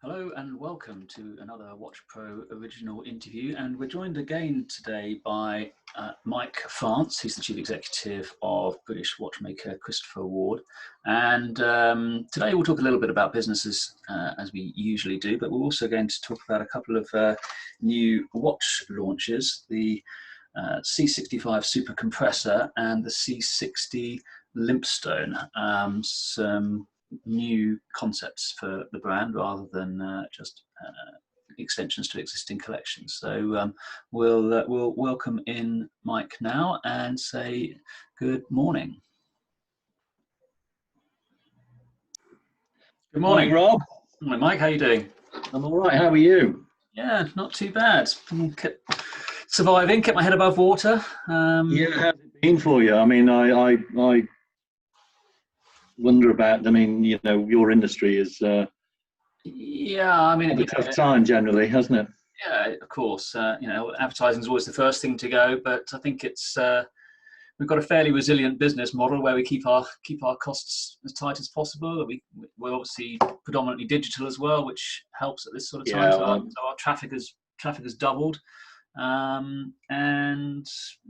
Hello and welcome to another WATCHPRO original interview, and we're joined again today by Mike France. He's the Chief Executive of British watchmaker Christopher Ward, and today we'll talk a little bit about businesses as we usually do, but we're also going to talk about a couple of new watch launches, the C65 Super Compressor and the C60 Limpstone. Some new concepts for the brand rather than just extensions to existing collections. So we'll welcome in Mike now and say good morning. Good morning, Rob. Morning, Mike. How are you doing? I'm all right. How are you? Yeah, not too bad. Surviving. Kept my head above water. Yeah, how's it been for you? I mean, I wonder about. I mean, you know, your industry is yeah. I mean, a tough time generally, hasn't it? Yeah, of course. You know, advertising is always the first thing to go, but I think it's we've got a fairly resilient business model where we keep our costs as tight as possible. We're obviously predominantly digital as well, which helps at this sort of time. So our traffic has doubled, and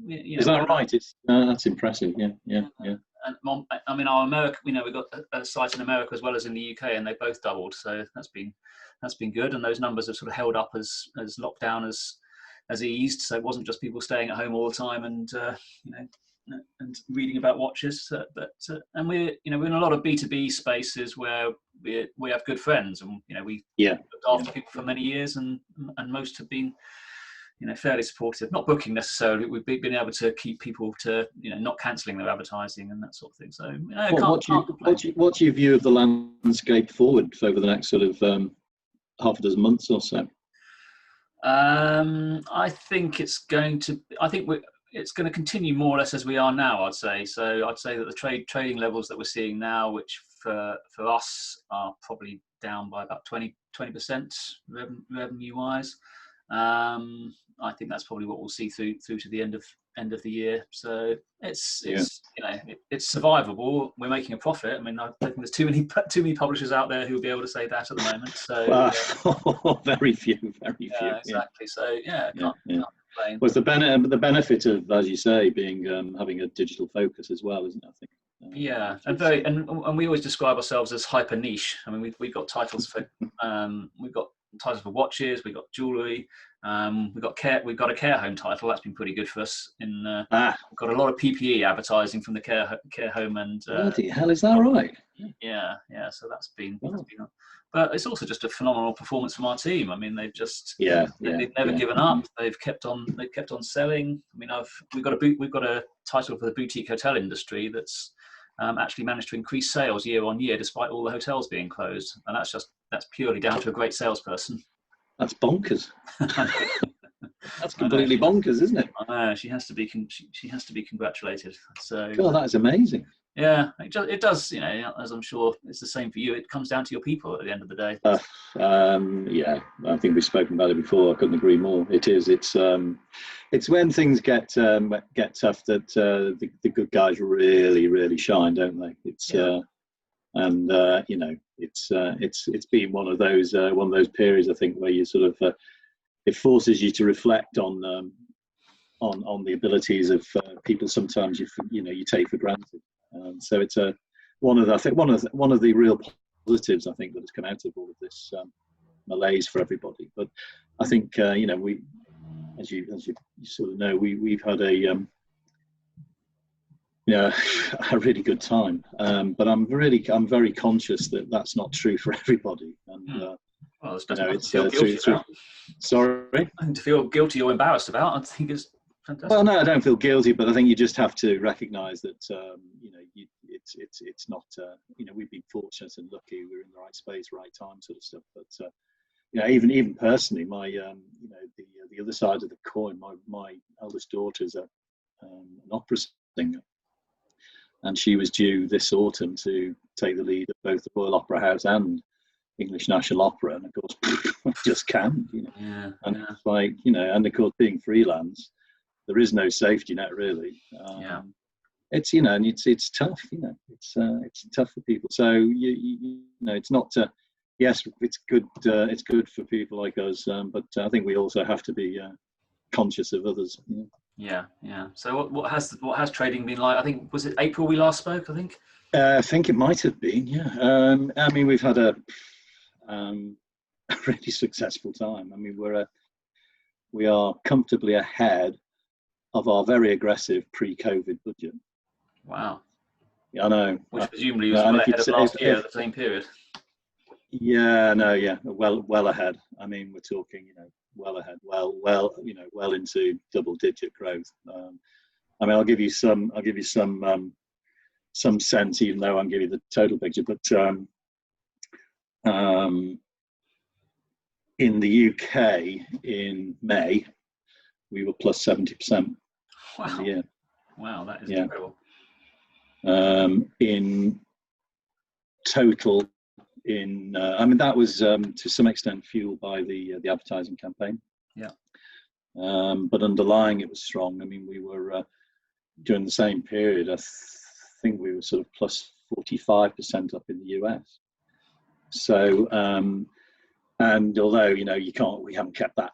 you know, is that right? It's that's impressive. Yeah. And I mean, our America, you know, we've got a site in America as well as in the UK, and they both doubled. So that's been good, and those numbers have sort of held up as lockdown has eased. So it wasn't just people staying at home all the time and you know, and reading about watches, and we're in a lot of B2B spaces where we have good friends, and you know we looked after people for many years, and most have been, you know, fairly supportive. Not booking necessarily. We've been able to keep people to, you know, not cancelling their advertising and that sort of thing. So you know, what's your view of the landscape forward over the next sort of half a dozen months or so? I think it's going to continue more or less as we are now, I'd say. So I'd say that the trading levels that we're seeing now, which for us are probably down by about 20% revenue wise. I think that's probably what we'll see through to the end of the year. So it's you know, it's survivable. We're making a profit. I mean, I don't think there's too many publishers out there who will be able to say that at the moment. So very few. Exactly. So can't complain. Well, the benefit of, as you say, being having a digital focus as well, isn't it? I think. And we always describe ourselves as hyper niche. I mean, we've got titles for watches, we've got jewellery, we've got a care home title that's been pretty good for us. We've got a lot of PPE advertising from the care home, and bloody hell, is that right? Yeah. So that's been. But it's also just a phenomenal performance from our team. I mean, they've just they've never given up. They've kept on selling. I mean, we've got a title for the boutique hotel industry that's actually managed to increase sales year on year despite all the hotels being closed, and that's purely down to a great salesperson. That's bonkers. That's completely bonkers, isn't it? I know, she has to be congratulated. So God, that is amazing. Yeah, it does. You know, as I'm sure it's the same for you. It comes down to your people at the end of the day. Yeah, I think we've spoken about it before. I couldn't agree more. It is. It's when things get tough that the good guys really shine, don't they? It's and you know, it's been one of those periods, I think, where you sort of it forces you to reflect on the abilities of people. Sometimes you take for granted. So it's one of the real positives, I think, that has come out of all of this malaise for everybody. But I think you know, we, as you sort of know, we've had a really good time. But I'm very conscious that that's not true for everybody. And well, there's nothing to feel guilty about. Sorry? Nothing to feel guilty or embarrassed about. I think it's fantastic. Well, no, I don't feel guilty, but I think you just have to recognise that you know, it's not you know, we've been fortunate and lucky. We're in the right space, right time, sort of stuff. But you know, even personally, my you know, the other side of the coin, my eldest daughter is an opera singer, and she was due this autumn to take the lead at both the Royal Opera House and English National Opera, and of course, just can't, you know. It's like, you know, and of course, being freelance, there is no safety net really. It's, you know, and it's tough, you know. It's tough for people. So you know, it's not yes, it's good. It's good for people like us, but I think we also have to be conscious of others. Yeah, yeah. So what has trading been like? I think, was it April we last spoke, I think? I think it might have been, yeah. I mean, we've had a really successful time. I mean, we are comfortably ahead of our very aggressive pre-COVID budget. Wow. Yeah, I know. Which presumably was And well if ahead of it's, last year if at the same period. yeah, no, yeah, well ahead. I mean, we're talking, well ahead, well into double-digit growth. I mean, I'll give you some sense, even though I'll give you the total picture. But in the UK in May, we were plus 70% Wow. in the year. Wow, that is Yeah. incredible. In total, I mean, that was to some extent fueled by the advertising campaign. Yeah. But underlying, it was strong. I mean, we were during the same period, I think we were sort of plus 45% up in the US. So, and although we haven't kept that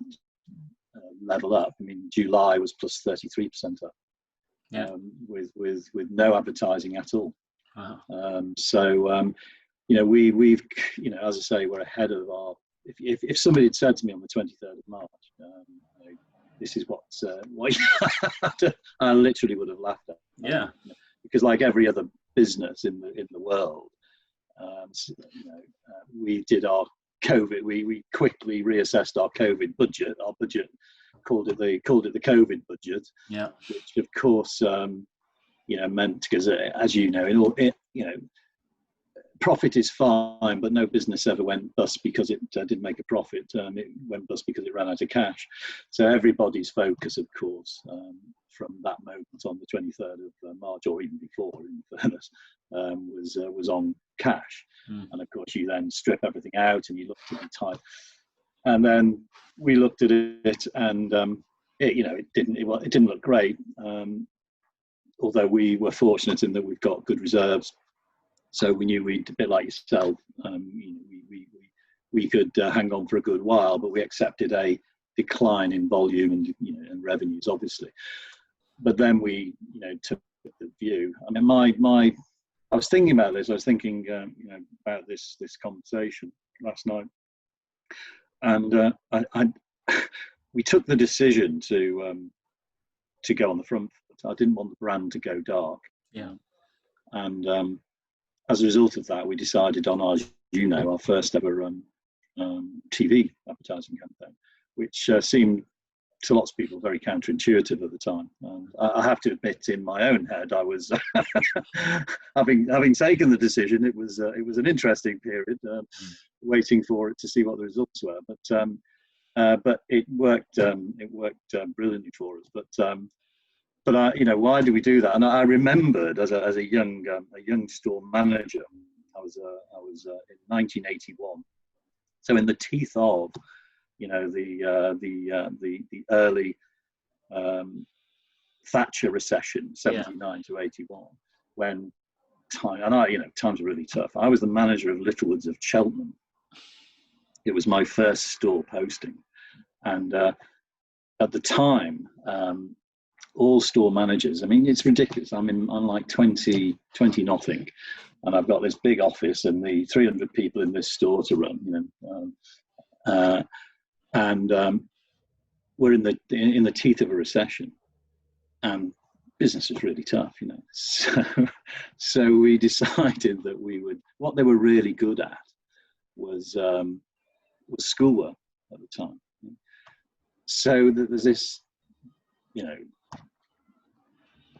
level up. I mean, July was plus 33% up. Yeah. With no advertising at all. Wow. So we've as I say, we're ahead of our. If somebody had said to me on the 23rd of March, this is what I literally would have laughed at. Yeah. Because like every other business in the world, we did our COVID. We quickly reassessed our COVID budget. Our budget called it the COVID budget. Yeah. Which of course meant, because as profit is fine, but no business ever went bust because it didn't make a profit. It went bust because it ran out of cash. So everybody's focus, of course, from that moment on the 23rd of March, or even before, in fairness, was on cash. And of course, you then strip everything out and you look at the type. And then we looked at it, and it didn't look great. Although we were fortunate in that we've got good reserves. So we knew we'd, a bit like yourself, we could hang on for a good while, but we accepted a decline in volume and revenues, obviously. But then we, took the view. I mean, I was thinking about this. I was thinking, about this conversation last night, and we took the decision to go on the front foot. I didn't want the brand to go dark. Yeah. And as a result of that, we decided on our first ever TV advertising campaign, which seemed to lots of people very counterintuitive at the time. I have to admit, in my own head, I was having taken the decision. It was an interesting period, waiting for it to see what the results were. But it worked. It worked brilliantly for us. But why do we do that? And I remembered as a young store manager, I was in 1981, so in the teeth of the early Thatcher recession, 79 to 81, when times were really tough. I was the manager of Littlewoods of Cheltenham. It was my first store posting, and at the time. All store managers, I mean, it's ridiculous. I'm like 20 nothing, and I've got this big office and the 300 people in this store to run, and we're in the teeth of a recession, and business is really tough, So we decided that we would. What they were really good at was schoolwork at the time. So there's this,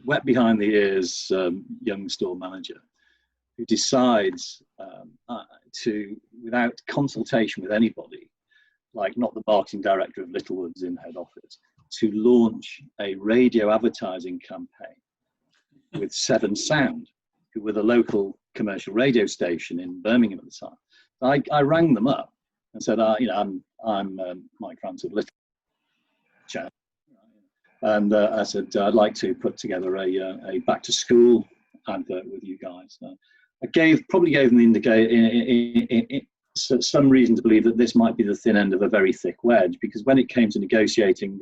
wet behind the ears young store manager who decides to, without consultation with anybody, like not the marketing director of Littlewoods in head office, to launch a radio advertising campaign with Seven Sound, who were the local commercial radio station in Birmingham at the time. I rang them up and said, I'm Mike France of Littlewoods. And I said, I'd like to put together a back to school advert with you guys. I probably gave them the some reason to believe that this might be the thin end of a very thick wedge, because when it came to negotiating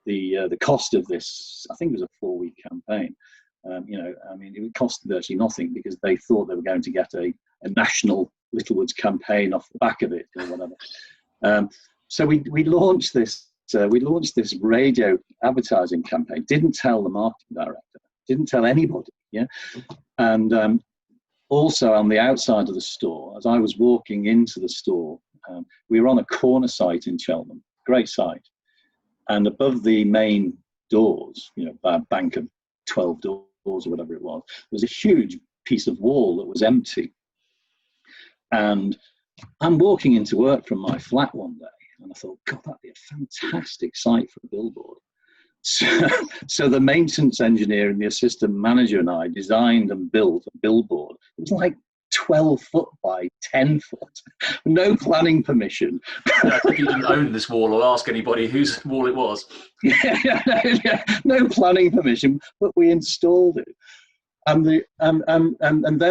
the cost of this, I think it was a 4-week campaign. I mean, it would cost virtually nothing, because they thought they were going to get a national Littlewoods campaign off the back of it or whatever. So we launched this. We launched this radio advertising campaign. Didn't tell the marketing director. Didn't tell anybody. Yeah, and also on the outside of the store, as I was walking into the store, we were on a corner site in Cheltenham. Great site, and above the main doors, a bank of 12 doors or whatever it was, there was a huge piece of wall that was empty. And I'm walking into work from my flat one day, and I thought, God, that'd be a fantastic site for a billboard. So the maintenance engineer and the assistant manager and I designed and built a billboard. It was like 12 foot by 10 foot, no planning permission. I think you didn't own this wall or ask anybody whose wall it was. No planning permission, but we installed it. And then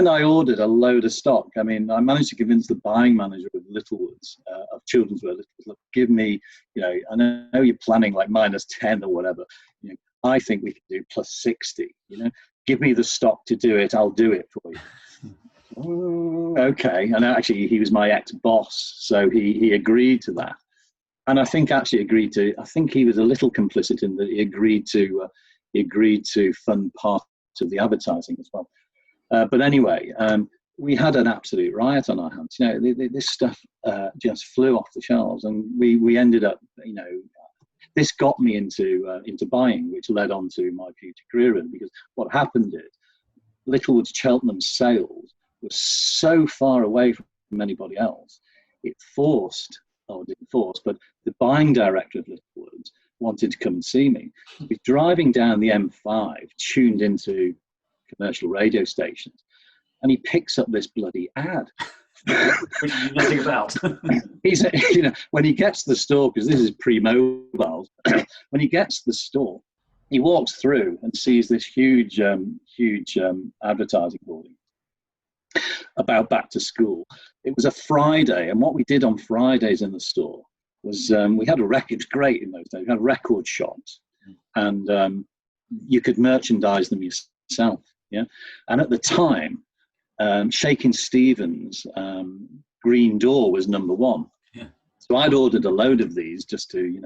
I ordered a load of stock. I mean, I managed to convince the buying manager of Littlewoods, of Children's Wear, look, give me, I know you're planning like -10 or whatever. I think we can do +60. Give me the stock to do it. I'll do it for you. Okay. And actually, he was my ex-boss, so he agreed to that. And I think I think he was a little complicit in that he agreed to fund part of the advertising as well. But anyway, we had an absolute riot on our hands. This stuff just flew off the shelves, and we ended up, this got me into buying, which led on to my future career. Because what happened is, Littlewoods Cheltenham's sales was so far away from anybody else, it didn't force, but the buying director of Littlewoods wanted to come and see me. He was driving down the M5, tuned into commercial radio stations, and he picks up this bloody ad. Which you knew nothing about. He's, when he gets to the store, because this is pre-mobiles, when he gets to the store, he walks through and sees this huge advertising boarding about back to school. It was a Friday, and what we did on Fridays in the store was we had a record. It was great in those days. We had record shops, and you could merchandise them yourself. Yeah, and at the time, Shakin' Stevens' Green Door was #1. Yeah. So I'd ordered a load of these just to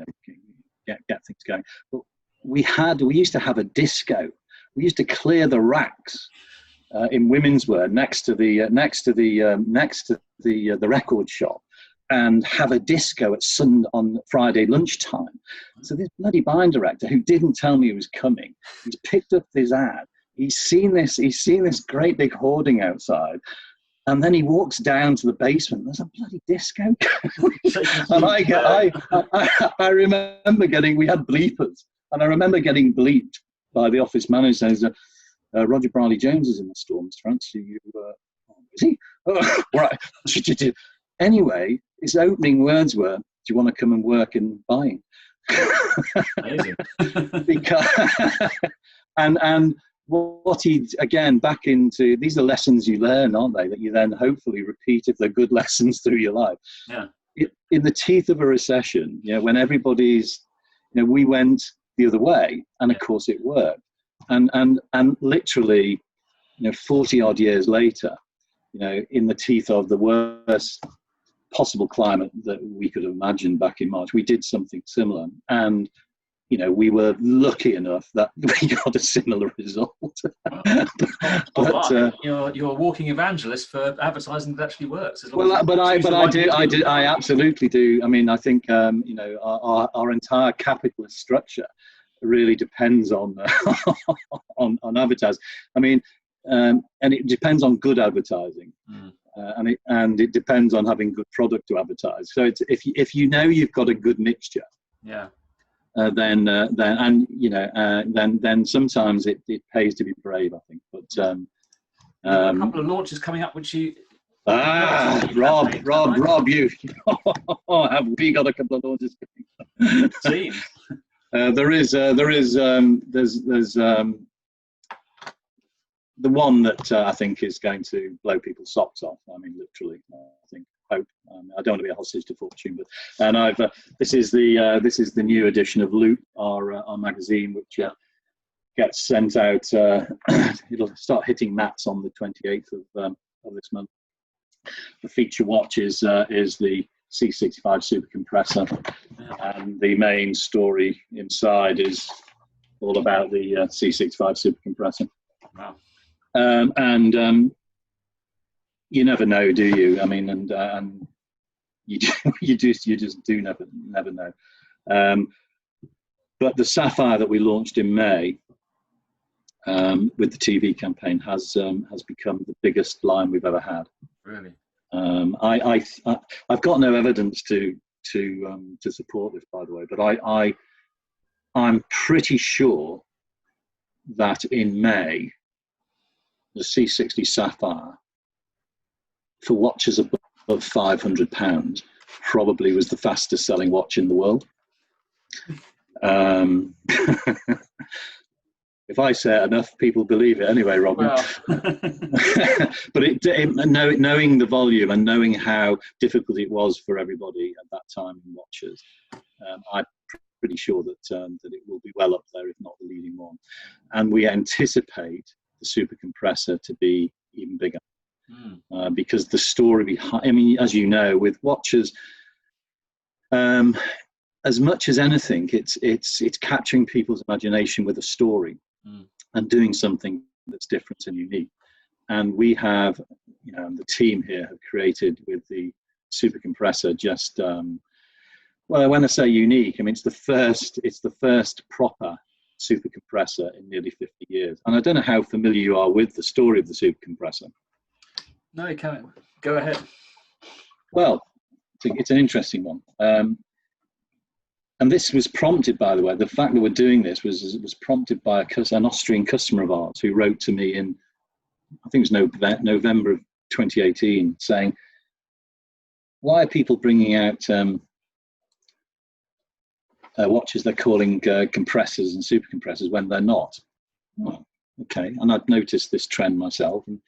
get things going. But we used to have a disco. We used to clear the racks in women's wear next to the record shop, and have a disco on Friday lunchtime. So this bloody buying director, who didn't tell me he was coming, he's picked up this ad. He's seen this great big hoarding outside, and then he walks down to the basement. There's a bloody disco, and I remember we had bleepers, and I remember getting bleeped by the office manager saying, Roger Briley Jones is in the store, Mr. Francis. Is he? Oh, right. Anyway, his opening words were, "Do you want to come and work in buying?" Amazing. and what he, again, back into, these are lessons you learn, aren't they, that you then hopefully repeat if they're good lessons through your life. Yeah. In the teeth of a recession, when everybody's, we went the other way, and of course it worked. And literally, 40 odd years later, in the teeth of the worst possible climate that we could imagine back in March, we did something similar. And we were lucky enough that we got a similar result. But you're a walking evangelist for advertising that actually works. I absolutely do. I mean, I think our entire capitalist structure really depends on on advertising. I mean, and it depends on good advertising, and it depends on having good product to advertise. So it's, if you've got a good mixture, yeah. Then sometimes it pays to be brave, I think. But a couple of launches coming up, which you. Rob, you have we got a couple of launches? Team. There's the one that I think is going to blow people's socks off. I mean, literally, I think, I don't want to be a hostage to fortune, but and I've this is the new edition of Loop, our magazine, which gets sent out. It'll start hitting mats on the 28th of this month. The feature watch is the C65 Super Compressor, and the main story inside is all about the C65 Super Compressor. Wow. And you never know, do you? I mean, and you just do never know. But the Sapphire that we launched in May with the TV campaign has become the biggest line we've ever had. Really? I've got no evidence to support this, by the way, but I'm pretty sure that in May the C60 Sapphire, for watches above £500, probably was the fastest selling watch in the world. If I say it enough, people believe it anyway, Robin. Well. But knowing the volume and knowing how difficult it was for everybody at that time in watches, I'm pretty sure that it will be well up there, if not the leading one. And we anticipate the Super Compressor to be even bigger. Because the story behind, I mean, as you know, with watches, as much as anything, it's capturing people's imagination with a story and doing something that's different and unique. And we have, the team here have created with the Super Compressor just, well, when I say unique, I mean it's the first proper Super Compressor in nearly 50 years. And I don't know how familiar you are with the story of the Super Compressor. No, you can't. Go ahead. Well, it's an interesting one. And this was prompted, by the way, the fact that we're doing this was prompted by an Austrian customer of ours who wrote to me in, I think it was November of 2018, saying, why are people bringing out watches they're calling compressors and super compressors when they're not? Oh, okay. And I'd noticed this trend myself. And,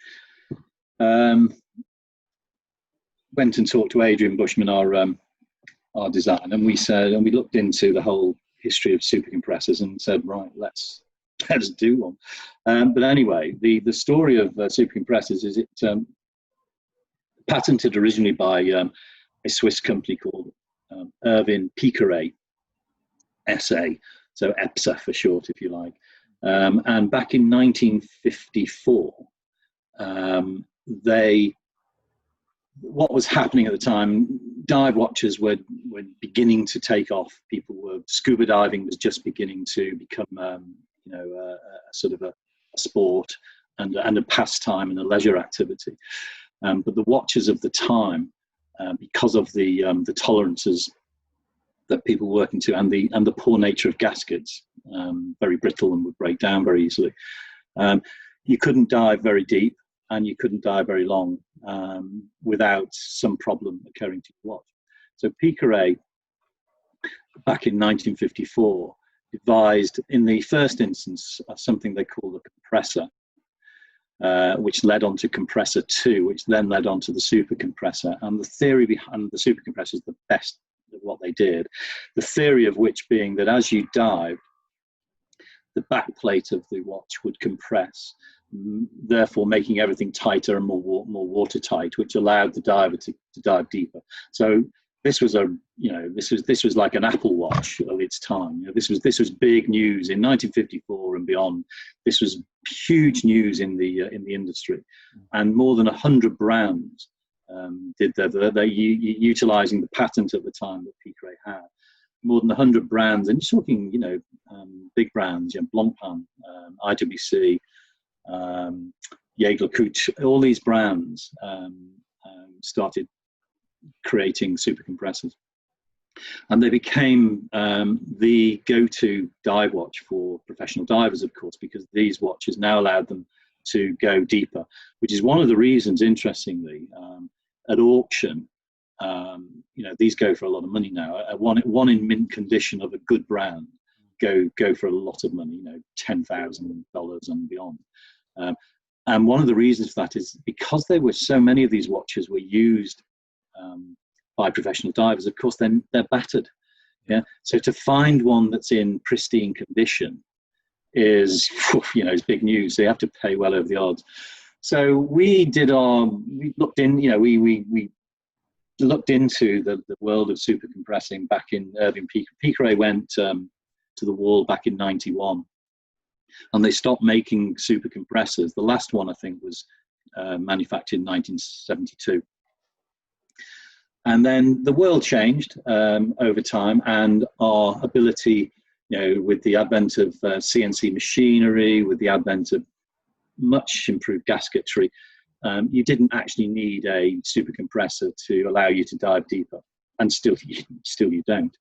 went and talked to Adrian Bushman, our designer, and we looked into the whole history of super compressors and said, right, let's do one. But anyway, the story of super compressors is it patented originally by a Swiss company called Erwin Piqueret, SA, so EPSA for short, if you like. And back in 1954, what was happening at the time, dive watches were beginning to take off. Scuba diving was just beginning to become, a sort of a sport and a pastime and a leisure activity. But the watches of the time, because of the tolerances that people were working to and the poor nature of gaskets, very brittle and would break down very easily, you couldn't dive very deep and you couldn't dive very long without some problem occurring to your watch. So Piqueret, back in 1954, devised, in the first instance, something they call a compressor, which led on to Compressor 2, which then led on to the Super Compressor. And the theory behind the Super Compressor is the best of what they did. The theory of which being that as you dived, the back plate of the watch would compress, therefore making everything tighter and more watertight, which allowed the diver to dive deeper. So this was this was like an Apple Watch of its time. This was big news in 1954 and beyond. This was huge news in the industry, and more than 100 brands did they utilizing the patent at the time that Piqueret had. More than 100 brands, and you're talking, big brands, Blancpain, IWC, Jaeger-LeCoultre, all these brands started creating super compressors. And they became the go-to dive watch for professional divers, of course, because these watches now allowed them to go deeper, which is one of the reasons, interestingly, at auction, these go for a lot of money now. One in mint condition of a good brand go for a lot of money, $10,000 and beyond. And one of the reasons for that is because there were so many of these watches were used by professional divers, of course, then they're battered. Yeah. So to find one that's in pristine condition is, is big news. So you have to pay well over the odds. So we looked into the world of super compressing back in Irving Piqueret went to the wall back in 91, and they stopped making super compressors. The last one, I think, was manufactured in 1972. And then the world changed over time, and our ability, with the advent of CNC machinery, with the advent of much improved gasketry, you didn't actually need a super compressor to allow you to dive deeper, and still you don't.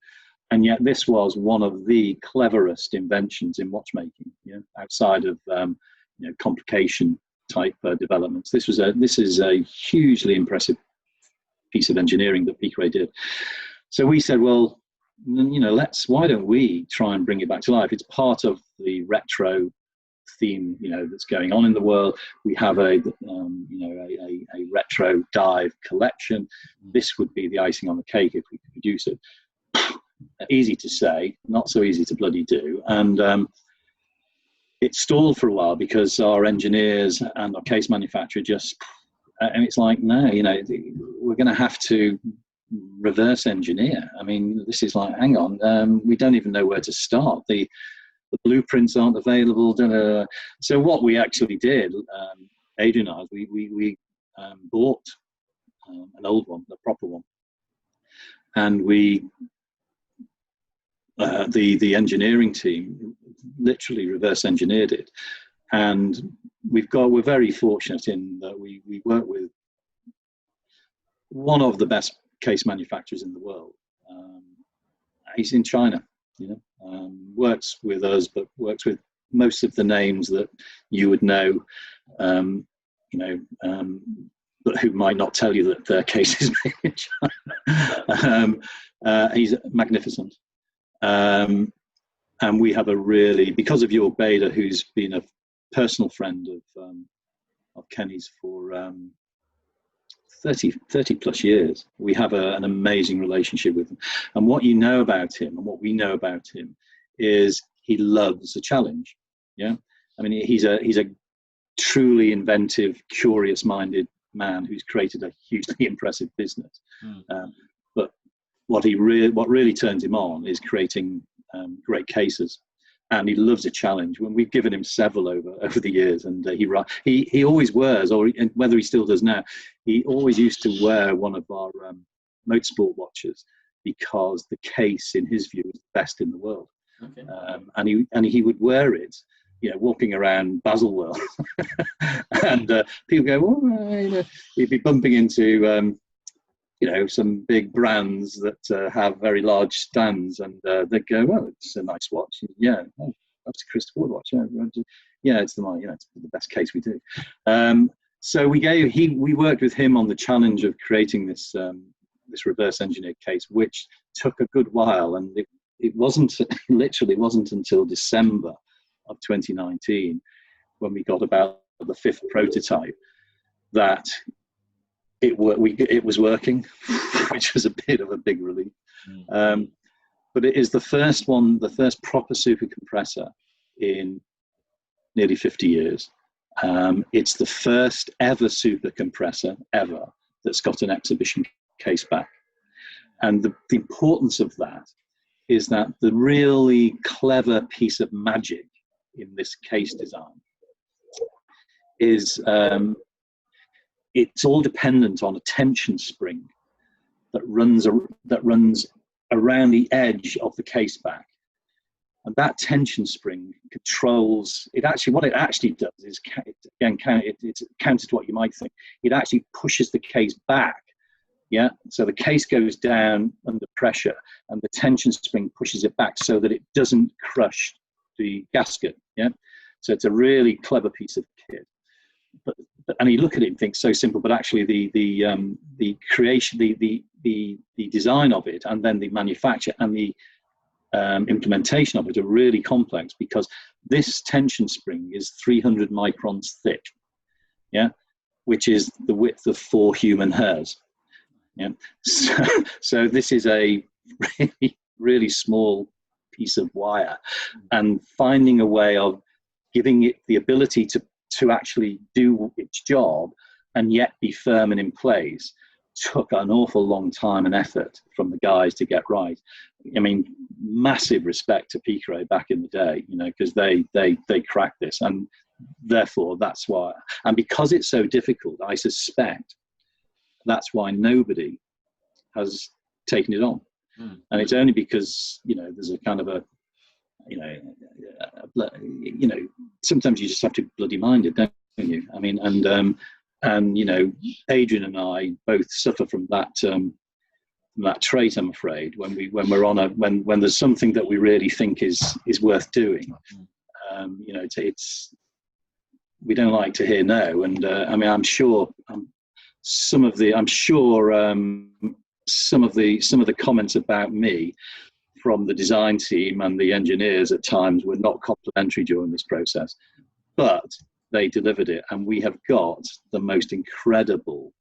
And yet this was one of the cleverest inventions in watchmaking, outside of complication type developments. This is a hugely impressive piece of engineering that Piqueret did. So we said, well, why don't we try and bring it back to life? It's part of the retro theme, that's going on in the world. We have a retro dive collection. This would be the icing on the cake if we could produce it. Easy to say, not so easy to bloody do. And it stalled for a while because our engineers and our case manufacturer and it's like, no, we're going to have to reverse engineer. I mean, this is like, hang on, we don't even know where to start. The blueprints aren't available. So what we actually did, Adrian and I, we bought an old one, the proper one, and the engineering team literally reverse engineered it. And we're very fortunate in that we work with one of the best case manufacturers in the world. He's in China, works with us, but works with most of the names that you would know, but who might not tell you that their case is made in China. He's magnificent. And we have because of your Bader, who's been a personal friend of Kenny's for 30 plus years, we have an amazing relationship with him. And what you know about him, and what we know about him, is he loves a challenge. Yeah, I mean, he's a truly inventive, curious-minded man who's created a hugely impressive business. But what really turns him on is creating great cases. And he loves a challenge. When we've given him several over the years, and he always wears, or whether he still does now, he always used to wear one of our motorsport watches because the case, in his view, is the best in the world. Okay. And he would wear it, walking around Baselworld, and people go, well, he'd be bumping into some big brands that have very large stands, and they'd go, well, it's a nice watch. Yeah, that's a Christopher watch. Yeah, it's the best case we do. So we worked with him on the challenge of creating this reverse engineered case, which took a good while, and it literally wasn't until December of 2019 when we got about the 5th prototype that it was working, which was a bit of a big relief. But it is the first proper super compressor in nearly 50 years. It's the first ever super compressor ever that's got an exhibition case back. And the importance of that is that the really clever piece of magic in this case design is it's all dependent on a tension spring that runs around the edge of the case back. And that tension spring controls it. What it actually does is, it's counter to what you might think. It actually pushes the case back. Yeah. So the case goes down under pressure, and the tension spring pushes it back so that it doesn't crush the gasket. Yeah. So it's a really clever piece of kit. And you look at it and think so simple, but actually the creation, the design of it, and then the manufacture and the implementation of it are really complex, because this tension spring is 300 microns thick, yeah, which is the width of 4 human hairs. Yeah. So this is a really, really small piece of wire, and finding a way of giving it the ability to actually do its job and yet be firm and in place took an awful long time and effort from the guys to get right. I mean, massive respect to Piqueret back in the day, you know, because they cracked this, and therefore that's why. And because it's so difficult, I suspect that's why nobody has taken it on. And it's only because, you know, there's a kind of a, you know, sometimes you just have to bloody mind it, don't you? I mean, and you know, Adrian and I both suffer from that trait, I'm afraid, when we're on when there's something that we really think is worth doing. You know, it's we don't like to hear no, and I mean, I'm sure some of the comments about me from the design team and the engineers at times were not complimentary during this process, but they delivered it, and we have got the most incredible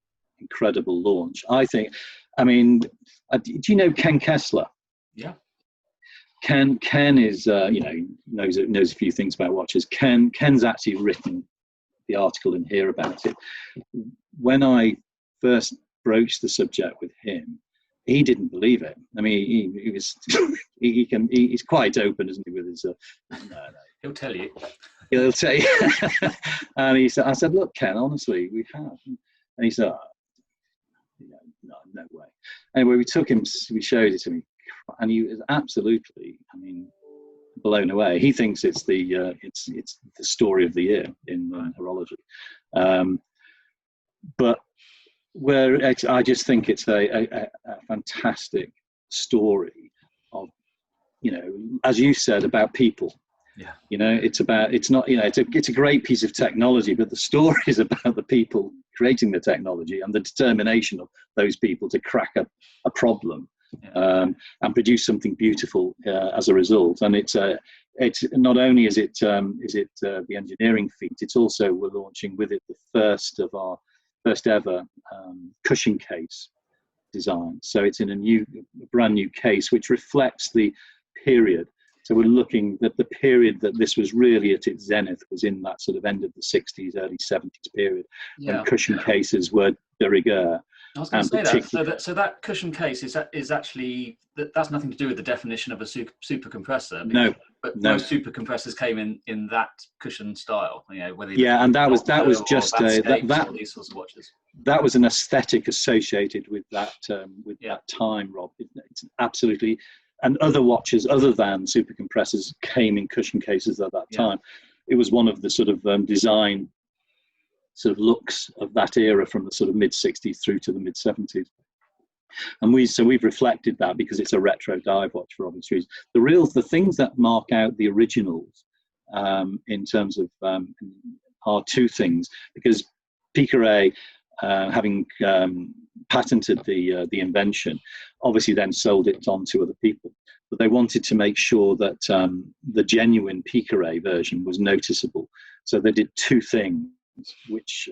launch, I think. I mean, do you know Ken Kessler? Yeah. Ken is you know, knows a few things about watches. Ken's actually written the article in here about it. When I first broached the subject with him, he didn't believe it. I mean, he was he's quite open, isn't he, with his no. He'll tell you. He'll tell you. And I said, look, Ken, honestly, we have. And he said, oh, no way. Anyway, we showed it to him, and he was absolutely, I mean, blown away. He thinks it's the story of the year in horology, but I just think it's a fantastic story of, you know, as you said, about people. Yeah. You know, it's not, you know, it's a great piece of technology, but the story is about the people creating the technology and the determination of those people to crack a problem, and produce something beautiful as a result. And it's not only is it the engineering feat, it's also, we're launching with it the first ever cushion case design. So it's in a brand new case, which reflects the period. So we're looking at the period that this was really at its zenith, was in that sort of end of the 60s, early 70s period, when cushion cases were de rigueur. I was going to say that. So that cushion case is actually, that's nothing to do with the definition of a super compressor. No, but most super compressors came in that cushion style. You know, whether and that was just these sorts of watches. That was an aesthetic associated with that that time, Rob. It's absolutely. And other watches other than super compressors came in cushion cases at that time. It was one of the sort of design sort of looks of that era, from the sort of mid 60s through to the mid 70s. And we've reflected that, because it's a retro dive watch for obvious reasons. The things that mark out the originals in terms of are two things, because Piqueret, having patented the invention, obviously then sold it on to other people. But they wanted to make sure that the genuine Piqueret version was noticeable. So they did two things, which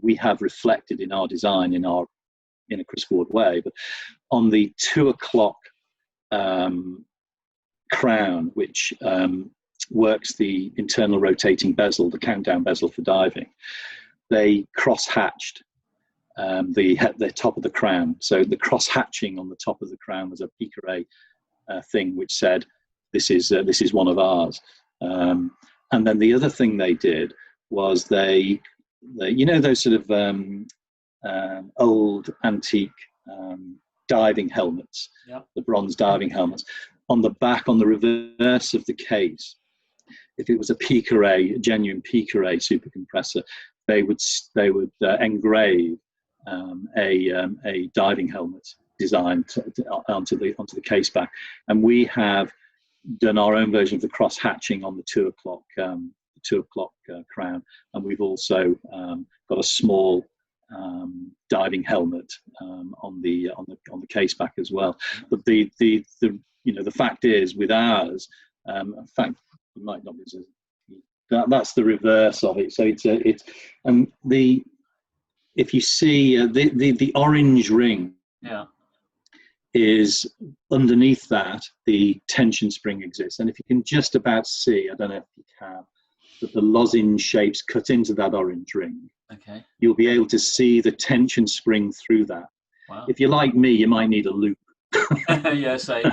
we have reflected in our design in a Chris Ward way. But on the 2 o'clock crown, which works the internal rotating bezel, the countdown bezel for diving, they cross-hatched the top of the crown. So the cross-hatching on the top of the crown was a Piqueret thing, which said, this is one of ours. And then the other thing they did was they you know, those sort of old antique diving helmets, the bronze diving helmets, on the back, on the reverse of the case, if it was a genuine Piqueret super compressor, they would engrave a diving helmet design onto the case back. And we have done our own version of the cross hatching on the 2 o'clock crown, and we've also got a small diving helmet on the case back as well. But the fact is, with ours, in fact, it might not be that's the reverse of it. So it's if you see the orange ring Yeah. is underneath that, the tension spring exists. And if you can just about see, I don't know if you can, that the lozenge shapes cut into that orange ring, Okay. you'll be able to see the tension spring through that. Wow. If you're like me, you might need a loop. Yeah, same.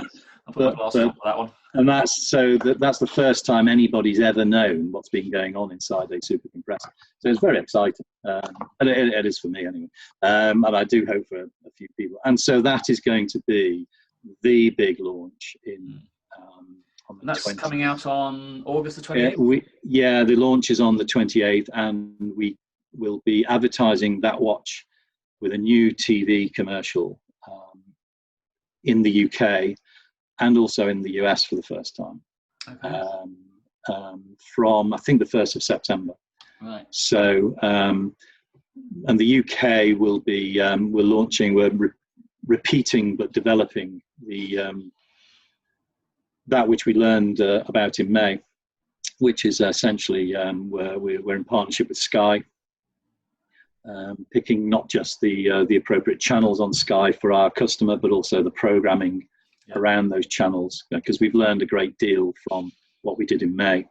I'll put my glasses on for that one. And that's the first time anybody's ever known what's been going on inside a super compressor. So it's very exciting, and it is for me anyway. And I do hope for a few people. And so that is going to be the big launch on the And that's 20th. coming out on August the 28th? The launch is on the 28th, and we will be advertising that watch with a new TV commercial in the UK and also in the US for the first time. Okay. From I think the 1st of September. Right. So, and the UK will be we're repeating but developing that which we learned about in May, which is essentially we're in partnership with Sky, picking not just the appropriate channels on Sky for our customer, but also the programming around those channels, because we've learned a great deal from what we did in May,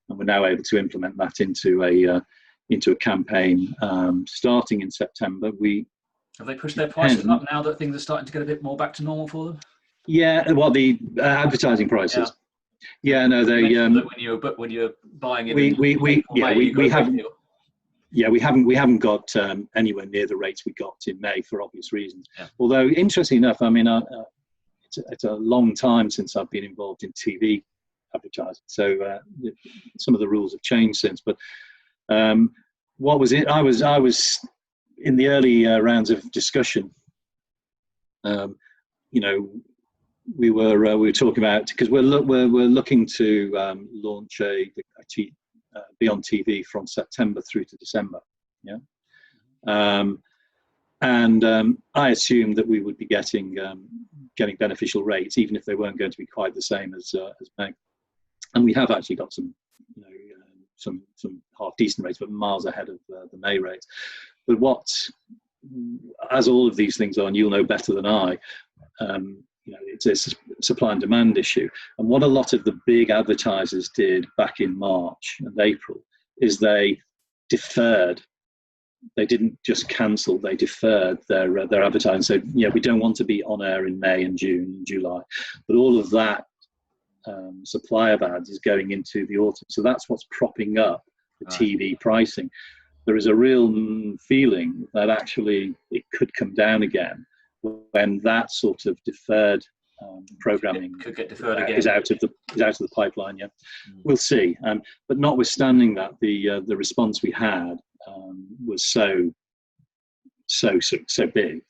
and we're now able to implement that into a campaign starting in September. Have they pushed their prices up now that things are starting to get a bit more back to normal for them? Yeah, well, the advertising prices. Yeah, no, they. When you're buying it, we haven't got anywhere near the rates we got in May for obvious reasons. Yeah. Although, interestingly enough, I mean, it's a long time since I've been involved in TV advertising, so some of the rules have changed since. But what was it? I was in the early rounds of discussion. We were talking about, because we're looking to launch be on TV from September through to December. Yeah. I assumed that we would be getting beneficial rates, even if they weren't going to be quite the same as May. And we have actually got some half decent rates, but miles ahead of the May rates. But as all of these things are, and you'll know better than I, it's a supply and demand issue. And what a lot of the big advertisers did back in March and April is they deferred. They didn't just cancel, they deferred their advertising. So, we don't want to be on air in May and June and July. But all of that supply of ads is going into the autumn. So that's what's propping up the TV pricing. There is a real feeling that actually it could come down again when that sort of deferred programming could get deferred again. is out of the pipeline. Yeah, we'll see. But notwithstanding that, the response we had was so big.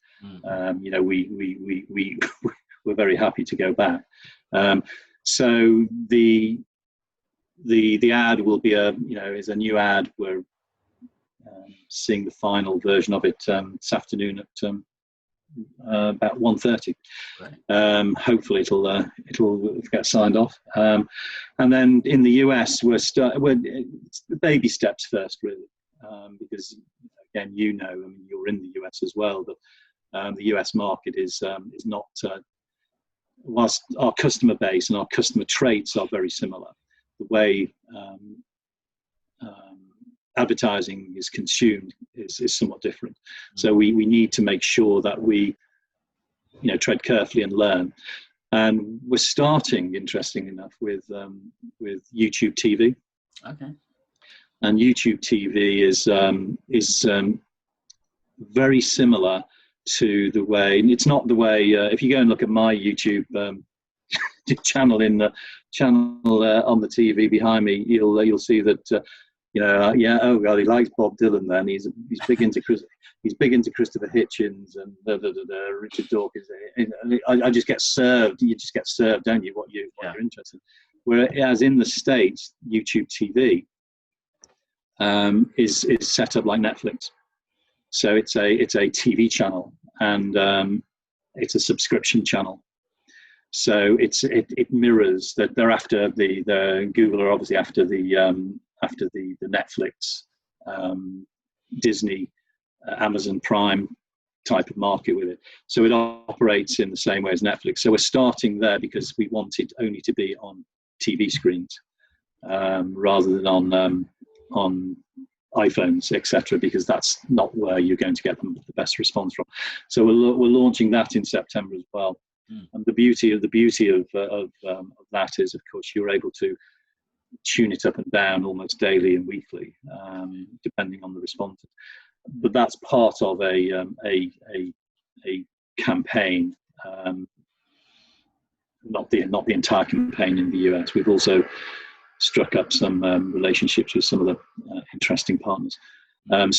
We were very happy to go back. So the ad will be is a new ad. We're seeing the final version of it this afternoon at about 1:30. Right. Hopefully it'll get signed off. And then in the US it's the baby steps first, really, because again, I mean, you're in the US as well, but the US market is not. Whilst our customer base and our customer traits are very similar, the way advertising is consumed is somewhat different. So we need to make sure that we tread carefully and learn. And we're starting, interesting enough, with YouTube TV. Okay. And YouTube TV is very similar to the way, and it's not the way, if you go and look at my YouTube channel on the TV behind me, you'll see that oh God, he likes Bob Dylan. Then he's big into Christopher Hitchens and Richard Dawkins. I just get served. You just get served, don't you? What you're interested in. Whereas in the States, YouTube TV is set up like Netflix. So it's a TV channel, and it's a subscription channel. So it mirrors that. They're after the Google are obviously after the Netflix, Disney Amazon Prime type of market with it. So it operates in the same way as Netflix. So we're starting there because we want it only to be on TV screens rather than on iPhones, etc., because that's not where you're going to get the best response from. So we're launching that in September as well. And the beauty of that is, of course, you're able to tune it up and down almost daily and weekly, depending on the responses. But that's part of a campaign, not the entire campaign in the US. We've also struck up some relationships with some of the interesting partners, and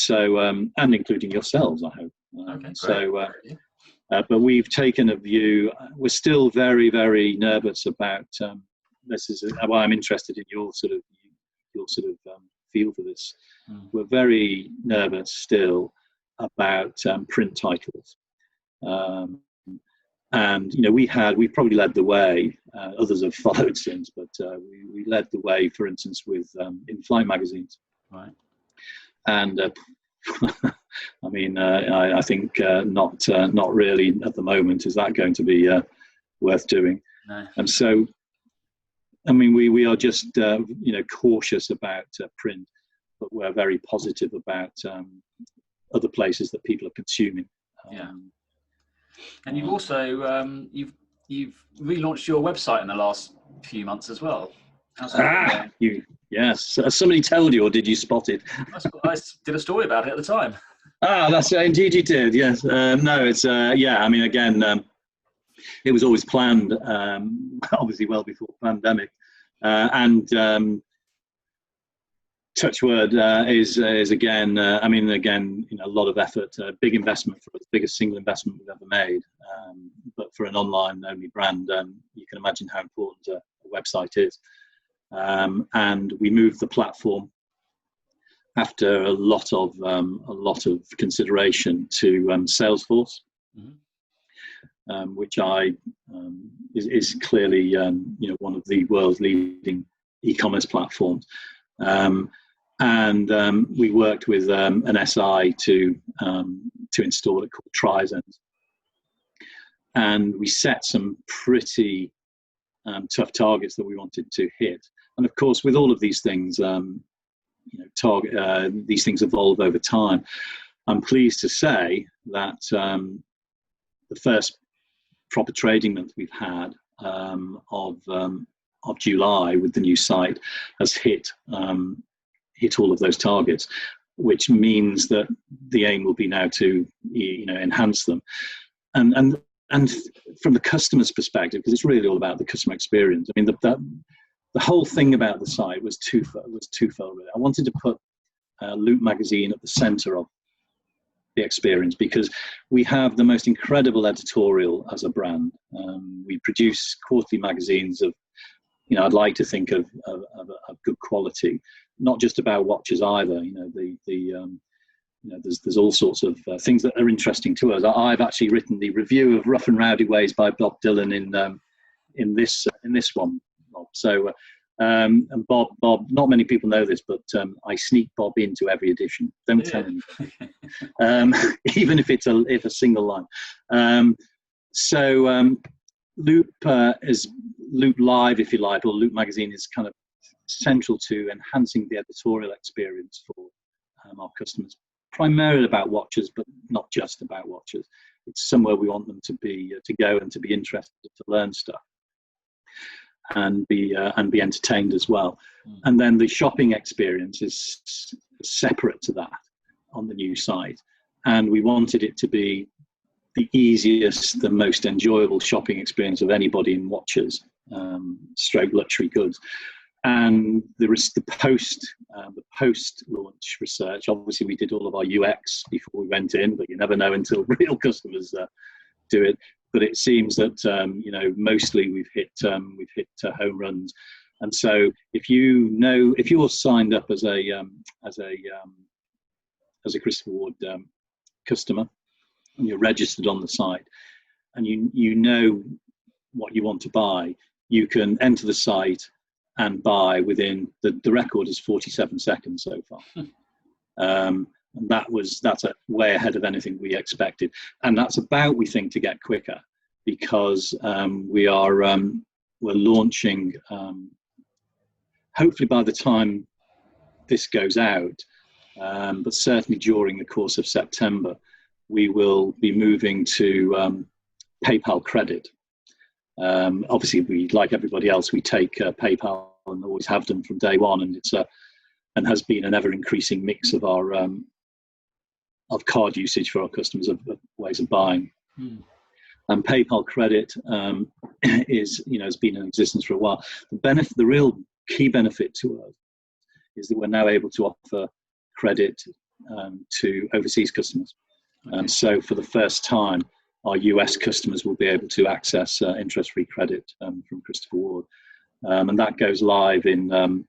including yourselves, I hope. Okay, but we've taken a view. We're still very, very nervous about. This is why I'm interested in your sort of feel for this. We're very nervous still about print titles, and we've probably led the way. Others have followed since, but we led the way, for instance, with in-flight magazines. Right. And I mean, I think not really at the moment is that going to be worth doing. No. And so, I mean, we are just cautious about print, but we're very positive about other places that people are consuming. Yeah. And you've also you've relaunched your website in the last few months as well. How's that going? Yes. Has somebody told you, or did you spot it? I did a story about it at the time. That's indeed you did. Yes. No, it's I mean, again, it was always planned, obviously well before the pandemic, and Touchword is again. I mean, again, a lot of effort, big investment for us, biggest single investment we've ever made. But for an online-only brand, you can imagine how important a website is. And we moved the platform after a lot of consideration to Salesforce, which is clearly one of the world's leading e-commerce platforms. And we worked with an SI to install it called Trizen's, and we set some pretty tough targets that we wanted to hit. And of course, with all of these things, these things evolve over time. I'm pleased to say that the first proper trading month we've had of July with the new site has hit all of those targets, which means that the aim will be now to enhance them, and from the customer's perspective, because it's really all about the customer experience. I mean, the whole thing about the site was twofold. Really, I wanted to put Loop magazine at the centre of the experience, because we have the most incredible editorial as a brand. We produce quarterly magazines of, I'd like to think of good quality, not just about watches either. There's all sorts of things that are interesting to us. I've actually written the review of Rough and Rowdy Ways by Bob Dylan in this one. So, and Bob, not many people know this, but I sneak Bob into every edition. Don't tell anybody, even if it's a single line. Loop is Loop Live, if you like, or Loop Magazine is kind of central to enhancing the editorial experience for our customers. Primarily about watches, but not just about watches. It's somewhere we want them to be, to go and to be interested, to learn stuff, and be entertained as well. And then the shopping experience is separate to that on the new site, and we wanted it to be the easiest, the most enjoyable shopping experience of anybody in watches, stroke luxury goods. And there is the post-launch research. Obviously, we did all of our UX before we went in, but you never know until real customers do it. But it seems that mostly we've hit home runs. And so if you're signed up as a Christopher Ward customer, and you're registered on the site, and you know what you want to buy, you can enter the site and buy within the record is 47 seconds so far. And that's way ahead of anything we expected. And that's about, we think, to get quicker, because we're launching, hopefully by the time this goes out, but certainly during the course of September, we will be moving to PayPal credit. Obviously, we, like everybody else, we take PayPal and always have done from day one, and it's and has been an ever increasing mix of our of card usage for our customers, of ways of buying. And PayPal credit is, has been in existence for a while. The real key benefit to us is that we're now able to offer credit to overseas customers. Okay. So for the first time, our US customers will be able to access interest-free credit from Christopher Ward, and that goes live in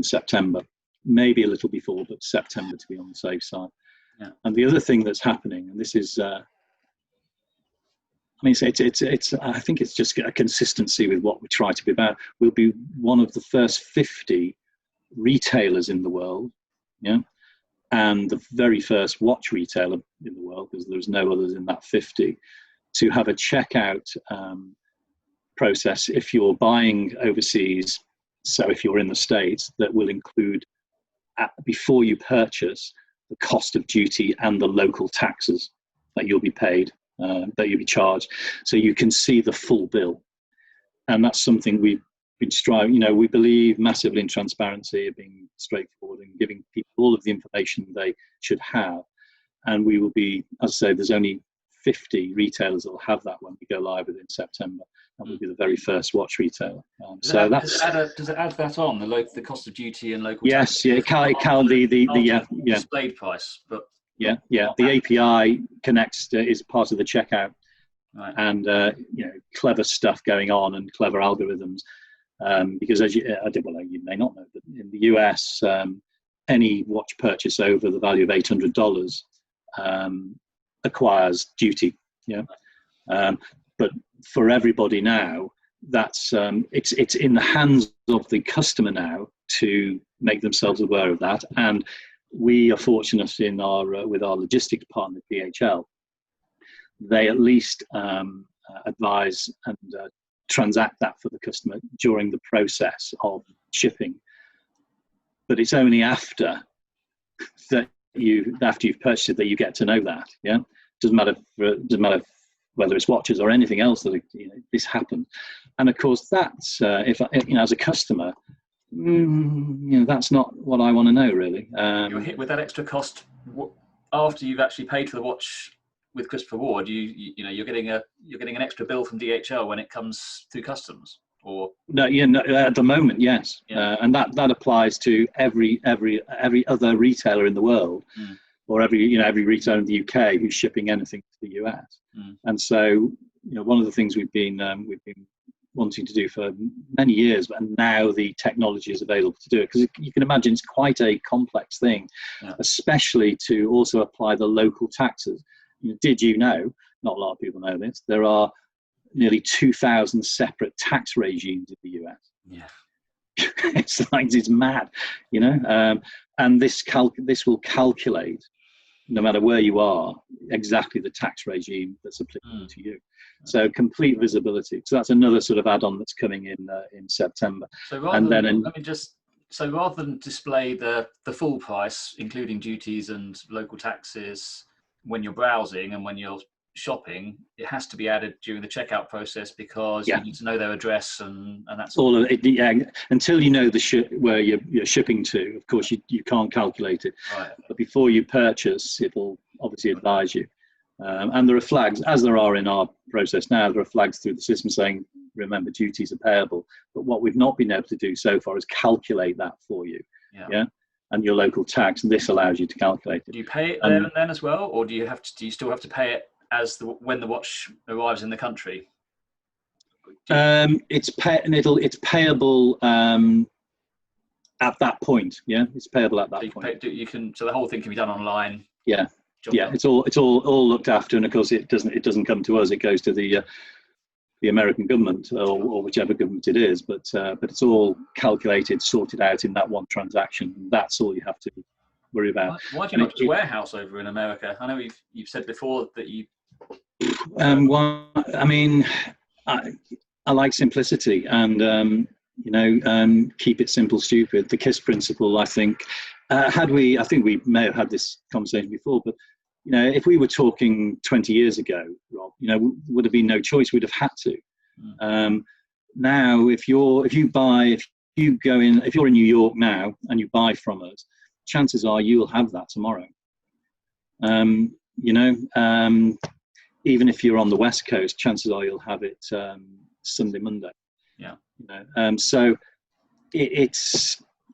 September, maybe a little before, but September to be on the safe side. Yeah. And the other thing that's happening, and this is, I think it's just a consistency with what we try to be about. We'll be one of the first 50 retailers in the world, and the very first watch retailer in the world, because there's no others in that 50, to have a checkout process if you're buying overseas. So if you're in the States, that will include, before you purchase, the cost of duty and the local taxes that you'll be paid, that you'll be charged, so you can see the full bill. And that's something we've been striving. We believe massively in transparency, being straightforward and giving people all of the information they should have. And we will be, as I say, there's only 50 retailers that will have that when we go live within September, and we'll be the very first watch retailer. Does it add that on the cost of duty and local? Yes, yeah, it can the displayed price, but the API connects is part of the checkout, right. And clever stuff going on and clever algorithms, because as you may not know, but in the US, any watch purchase over the value of $800 acquires duty. But for everybody now, that's it's in the hands of the customer now to make themselves aware of that. And we are fortunate in with our logistics partner DHL. They at least advise and transact that for the customer during the process of shipping. But it's only after you've purchased it that you get to know that. Doesn't matter whether it's watches or anything else that this happened. And of course, that's if as a customer, that's not what I want to know, really. You're hit with that extra cost after you've actually paid for the watch with Christopher Ward. You're getting an extra bill from DHL when it comes through customs, or no, at the moment, yes, and that applies to every other retailer in the world, or every retailer in the UK who's shipping anything to the US. And so one of the things we've been wanting to do for many years, and now the technology is available to do it, because you can imagine it's quite a complex thing, especially to also apply the local taxes. Did you know, not a lot of people know this, there are nearly 2,000 separate tax regimes in the US. It's mad, and this will calculate, no matter where you are, exactly the tax regime that's applicable to you. So complete visibility. So that's another sort of add-on that's coming in September. So rather than display the full price, including duties and local taxes, when you're browsing and when you're shopping, it has to be added during the checkout process, because you need to know their address and that's all of it. Until you know where you're shipping to, of course you can't calculate it. Right. But before you purchase, it'll obviously advise you. And there are flags, as there are in our process now. There are flags through the system saying, remember, duties are payable. But what we've not been able to do so far is calculate that for you. And your local tax, and this allows you to calculate it. Do you pay it there and then as well, or do you still have to pay it when the watch arrives in the country? It's payable at that point. It's payable at that point. So the whole thing can be done online. It's all looked after, and of course it doesn't come to us. It goes to the American government or whichever government it is. But it's all calculated, sorted out in that one transaction. That's all you have to worry about. Why do you not just warehouse over in America? I know you've said before that you. Well, I mean, I like simplicity, and keep it simple, stupid. The KISS principle, I think. I think we may have had this conversation before, but if we were talking 20 years ago, Rob, would have been no choice. We'd have had to. Now, if you're in New York now and you buy from us, chances are you'll have that tomorrow. Even if you're on the West Coast, chances are you'll have it Sunday, Monday. Yeah. So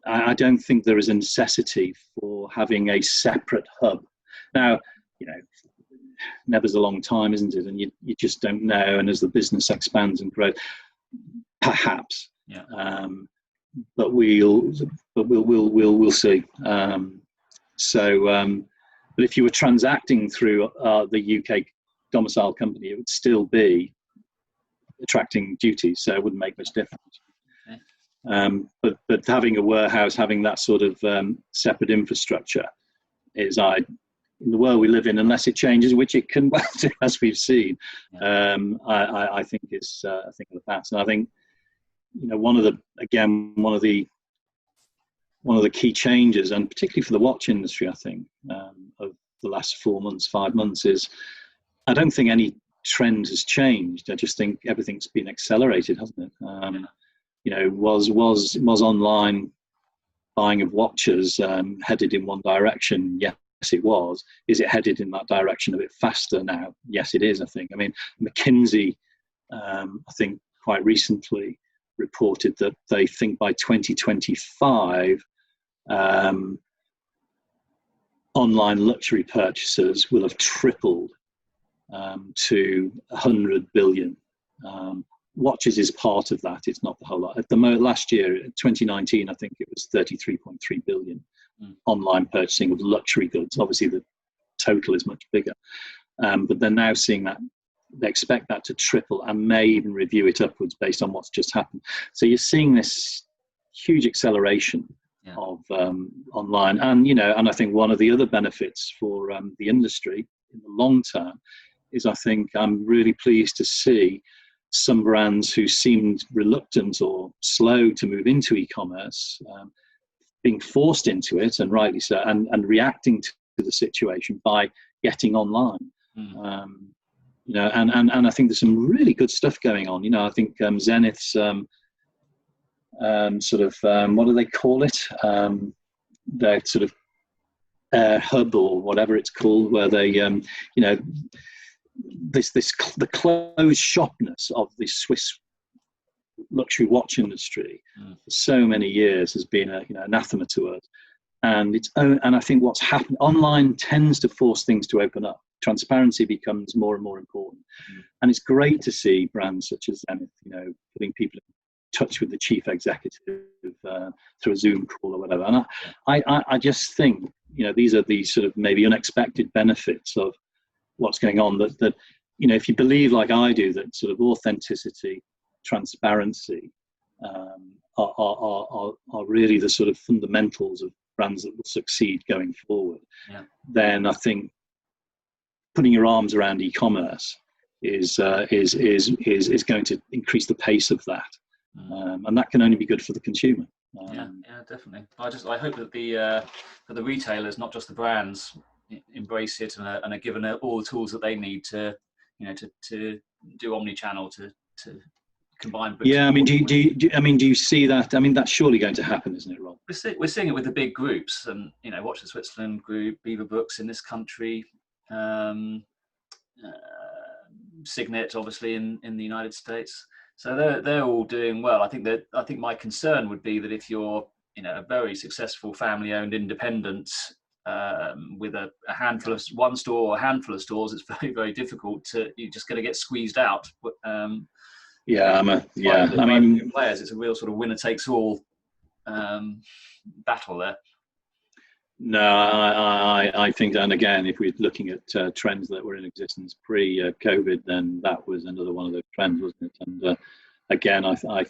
I don't think there is a necessity for having a separate hub. Now, never's a long time, isn't it? And you just don't know. And as the business expands and grows, perhaps. Yeah. But we'll see. But if you were transacting through the UK domicile company, it would still be attracting duties, so it wouldn't make much difference. Okay. But having a warehouse, having that sort of separate infrastructure, in the world we live in, unless it changes, which it can well do, as we've seen, I think is a thing of the past. And I think one of the key changes, and particularly for the watch industry, I think of the last 4 months, 5 months, is I don't think any trend has changed. I just think everything's been accelerated, hasn't it? Was online buying of watches headed in one direction? Yes, it was. Is it headed in that direction a bit faster now? Yes, it is, I think. I mean, McKinsey, I think quite recently reported that they think by 2025, online luxury purchases will have tripled to 100 billion. Watches is part of that. It's not the whole lot. Last year, 2019, I think it was 33.3 billion online purchasing of luxury goods. Obviously, the total is much bigger. But they're now seeing that they expect that to triple and may even review it upwards based on what's just happened. So you're seeing this huge acceleration of online. And I think one of the other benefits for the industry in the long term is I think I'm really pleased to see some brands who seemed reluctant or slow to move into e-commerce being forced into it, and rightly so, and reacting to the situation by getting online. And I think there's some really good stuff going on. I think Zenith's what do they call it? Their sort of hub or whatever it's called, where they, the closed shopness of the Swiss luxury watch industry for so many years has been anathema to us. And I think what's happened online tends to force things to open up. Transparency becomes more and more important, and it's great to see brands such as Zenith, putting people in touch with the chief executive through a Zoom call or whatever. And I just think these are the sort of maybe unexpected benefits of what's going on. That if you believe like I do that sort of authenticity, transparency are really the sort of fundamentals of brands that will succeed going forward, then I think putting your arms around e-commerce is going to increase the pace of that, and that can only be good for the consumer. Yeah, definitely. I hope that the retailers, not just the brands, embrace it and are given all the tools that they need to do omni-channel to combine. Yeah, I mean, do you see that? I mean, that's surely going to happen, isn't it, Rob? We're seeing it with the big groups, and Watch of Switzerland Group, Beaver Brooks in this country, Signet obviously in the United States. So they're all doing well. I think my concern would be that if you're a very successful family-owned independent with a handful of one store or a handful of stores, it's very, very difficult you're just going to get squeezed out. I mean, players, it's a real sort of winner takes all battle there. No, I think, and again, if we're looking at trends that were in existence pre-COVID, then that was another one of those trends, wasn't it? And again, I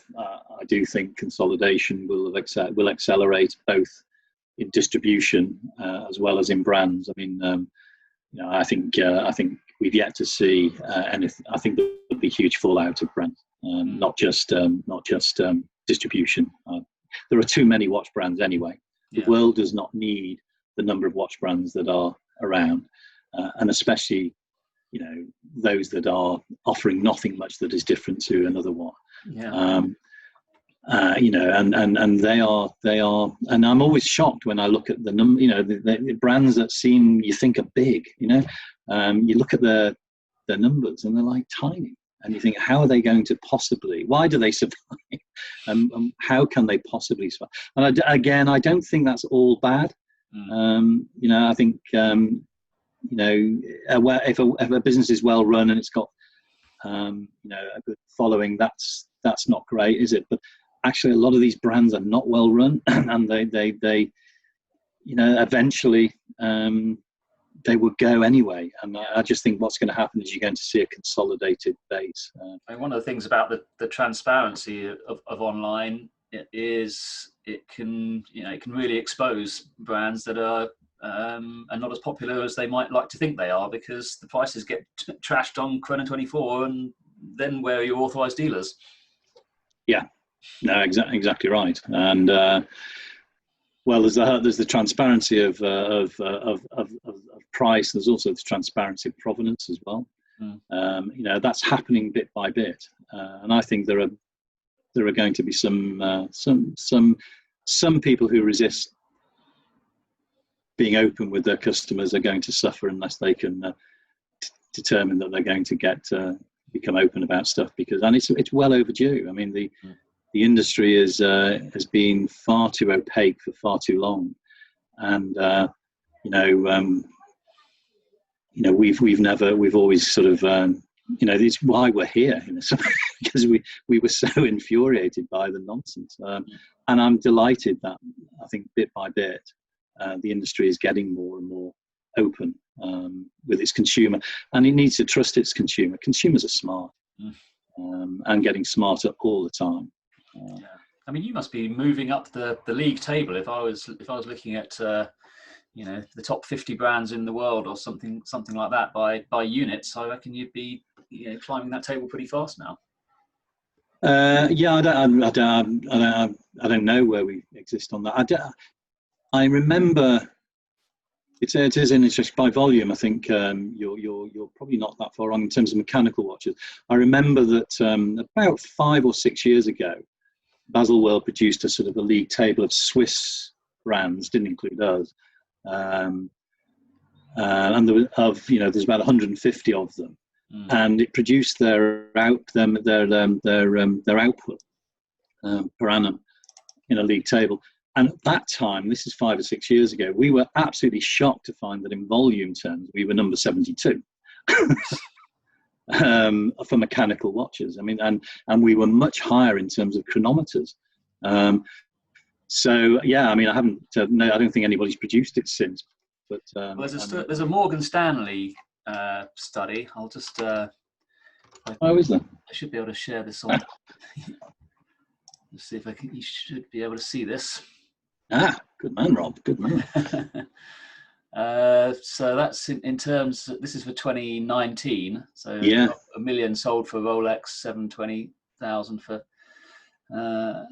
do think consolidation will accelerate both in distribution as well as in brands. I mean, I think we've yet to see anything. I think there'll be huge fallout of brands, not just distribution. There are too many watch brands anyway. The world does not need the number of watch brands that are around, and especially those that are offering nothing much that is different to another one. And they are, and I'm always shocked when I look at the the brands that you think are big. You look at their numbers and they're like tiny, and you think, how are they going to possibly? Why do they survive? How can they possibly survive? And I don't think that's all bad. I think if a business is well run and it's got a good following, that's not great, is it? But actually, a lot of these brands are not well run, and they eventually they will go anyway. And I just think what's going to happen is you're going to see a consolidated base. One of the things about the transparency of online is it can really expose brands that are not as popular as they might like to think they are, because the prices get trashed on Chrono24, and then where are your authorized dealers? Yeah. No, exactly right. And there's the transparency of price. There's also the transparency of provenance as well. That's happening bit by bit, and I think there are going to be some people who resist being open with their customers are going to suffer unless they can determine that they're going to become open about stuff, and it's well overdue. I mean, the industry has been far too opaque for far too long, and we've always sort of it's why we're here, because we were so infuriated by the nonsense, and I'm delighted that I think bit by bit the industry is getting more and more open with its consumer, and it needs to trust its consumer. Consumers are smart and getting smarter all the time. I mean, you must be moving up the league table. If I was looking at the top 50 brands in the world or something like that by units, I reckon you'd be climbing that table pretty fast now. I don't know where we exist on that. I remember it is interesting by volume. I think you're probably not that far wrong in terms of mechanical watches. I remember that about 5 or 6 years ago, Baselworld produced a sort of a league table of Swiss brands, didn't include us, and there's about 150 of them, and it produced their output per annum in a league table. And at that time, this is 5 or 6 years ago, we were absolutely shocked to find that in volume terms we were number 72. For mechanical watches. I mean, and we were much higher in terms of chronometers. So yeah, I mean, I haven't. No, I don't think anybody's produced it since. But there's a Morgan Stanley study. I'll just. Oh, is there? I should be able to share this on. Let's see if I can. You should be able to see this. Good man, Rob. Good man. So that's in terms. This is for 2019. So yeah, 1 million sold for Rolex, 720,000 for. I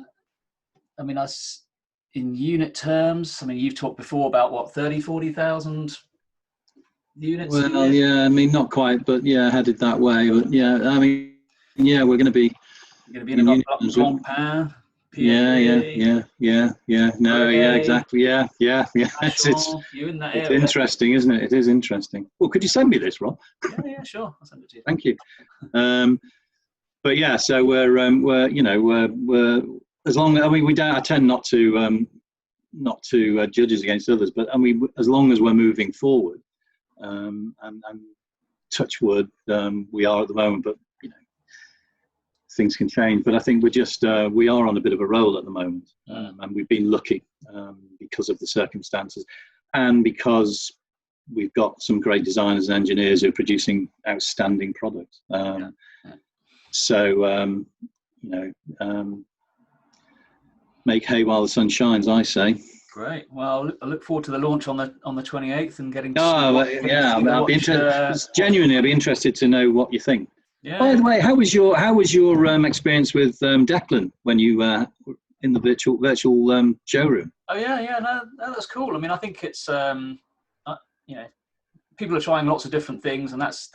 mean, that's in unit terms. I mean, you've talked before about what 40,000 units. Well, yeah. I mean, not quite, but yeah, headed that way. But yeah, I mean, yeah, we're going to be. You're going to be in a Blancpain. Yeah. No, yeah, exactly. Yeah. It's you're in that area. It's interesting, isn't it? It is interesting. Well, could you send me this, Rob? Yeah, sure. I'll send it to you. Thank you. But yeah, so we're as long. I mean, I tend not to judge us against others, but I mean, as long as we're moving forward, and touch wood, we are at the moment, but. Things can change, but I think we are on a bit of a roll at the moment, and we've been lucky because of the circumstances, and because we've got some great designers and engineers who are producing outstanding products. So make hay while the sun shines, I say. Great. Well, I look forward to the launch on the 28th and getting to see Oh, what, well, getting to yeah. see the I'll be watch. interested. Genuinely, I'll be interested to know what you think. Yeah, By yeah. the way, how was your experience with Declan when you were in the virtual showroom? Oh yeah, no, that's cool. I mean, I think it's you know, people are trying lots of different things, and it's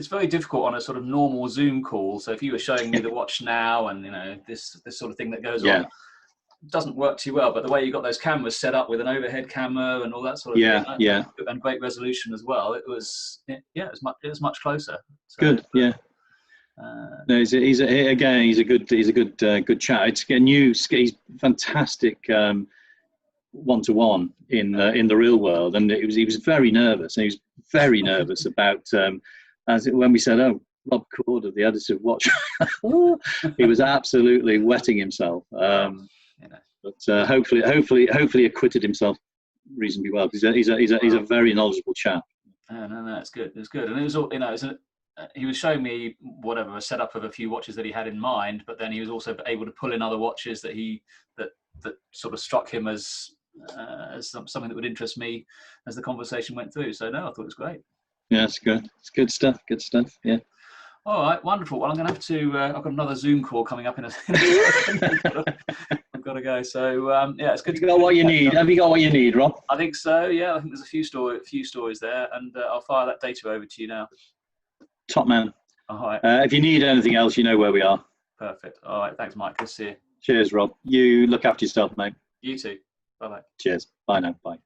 very difficult on a sort of normal Zoom call. So if you were showing me the watch now, and this sort of thing that goes on, doesn't work too well. But the way you got those cameras set up with an overhead camera and all that sort of thing, and great resolution as well, it was much closer. So, good, yeah. No, he's a good chat. It's a new, he's fantastic one-to-one in the real world, and he was very nervous. And he was very nervous about when we said, "Oh, Rob Cord of the editor of Watch," he was absolutely wetting himself. But hopefully acquitted himself reasonably well, because he's a very knowledgeable chap. No, it's good. It's good, and it was all he was showing me a setup of a few watches that he had in mind, but then he was also able to pull in other watches that that sort of struck him as something that would interest me as the conversation went through. So no, I thought it was great. Yeah, it's good. It's good stuff. Good stuff. Yeah. All right, wonderful. Well, I'm going to have to. I've got another Zoom call coming up in a second. I've got to go. So it's good. Have you got what you need? Have you got what you need, Rob? I think so. Yeah, I think there's a few stories there, and I'll fire that data over to you now. Top man. All right. If you need anything else, you know where we are. Perfect. All right. Thanks, Mike. Good to see you. Cheers, Rob. You look after yourself, mate. You too. Bye-bye. Cheers. Bye now. Bye.